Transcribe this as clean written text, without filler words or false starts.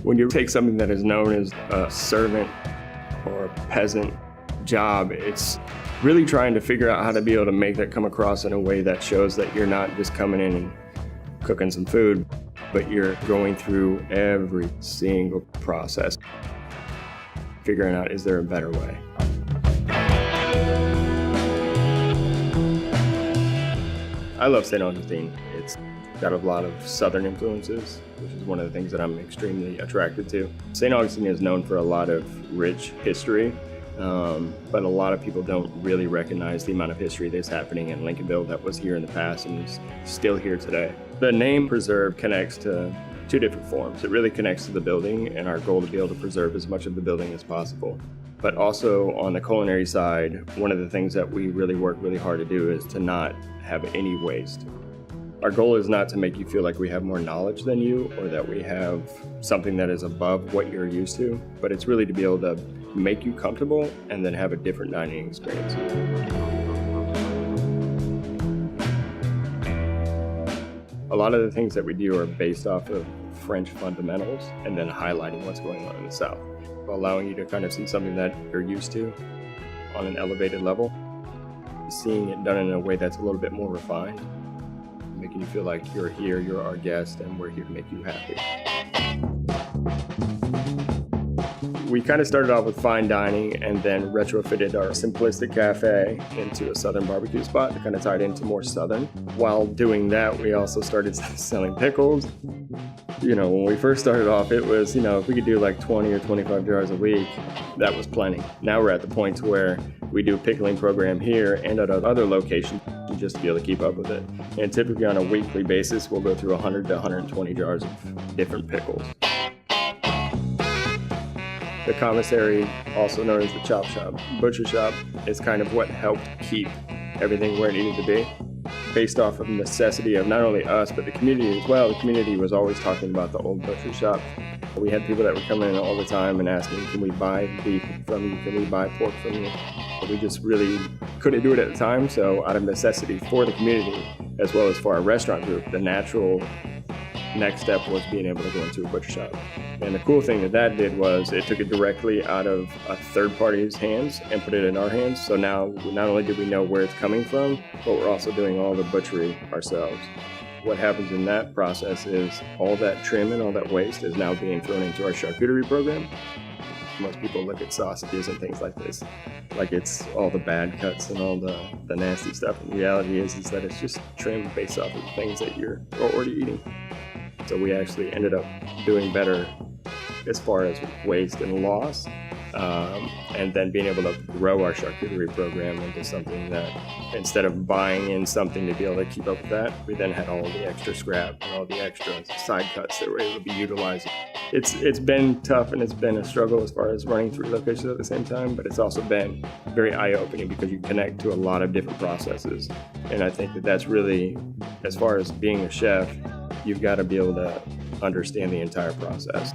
When you take something that is known as a servant or a peasant job, it's really trying to figure out how to be able to make that come across in a way that shows that you're not just coming in and cooking some food, but you're going through every single process, figuring out, is there a better way? I love St. Augustine. It's got a lot of Southern influences, which is one of the things that I'm extremely attracted to. St. Augustine is known for a lot of rich history, but a lot of people don't really recognize the amount of history that's happening in Lincolnville that was here in the past and is still here today. The name preserve connects to two different forms. It really connects to the building and our goal to be able to preserve as much of the building as possible. But also on the culinary side, one of the things that we really work really hard to do is to not have any waste. Our goal is not to make you feel like we have more knowledge than you or that we have something that is above what you're used to, but it's really to be able to make you comfortable and then have a different dining experience. A lot of the things that we do are based off of French fundamentals and then highlighting what's going on in the South, allowing you to kind of see something that you're used to on an elevated level, seeing it done in a way that's a little bit more refined, making you feel like you're here, you're our guest, and we're here to make you happy. We kind of started off with fine dining and then retrofitted our simplistic cafe into a Southern barbecue spot to kind of tie it into more Southern. While doing that, we also started selling pickles. You know, when we first started off, it was, if we could do like 20 or 25 jars a week, that was plenty. Now we're at the point where we do a pickling program here and at other locations just to be able to keep up with it. And typically on a weekly basis, we'll go through 100 to 120 jars of different pickles. The commissary, also known as the chop shop, butcher shop, is kind of what helped keep everything where it needed to be, based off of necessity of not only us, but the community as well. The community was always talking about the old butcher shop. We had people that were coming in all the time and asking, can we buy beef from you? Can we buy pork from you? We just really couldn't do it at the time, so out of necessity for the community, as well as for our restaurant group, the natural next step was being able to go into a butcher shop. And the cool thing that did was it took it directly out of a third party's hands and put it in our hands. So now not only do we know where it's coming from, but we're also doing all the butchery ourselves. What happens in that process is all that trim and all that waste is now being thrown into our charcuterie program. Most people look at sausages and things like this like it's all the bad cuts and all the nasty stuff. And the reality is that it's just trim based off of the things that you're already eating. So we actually ended up doing better as far as waste and loss, and then being able to grow our charcuterie program into something that instead of buying in something to be able to keep up with that, we then had all the extra scrap and all the extra side cuts that were able to be utilized. It's been tough and it's been a struggle as far as running 3 locations at the same time, but it's also been very eye-opening because you connect to a lot of different processes. And I think that's really, as far as being a chef, you've got to be able to understand the entire process.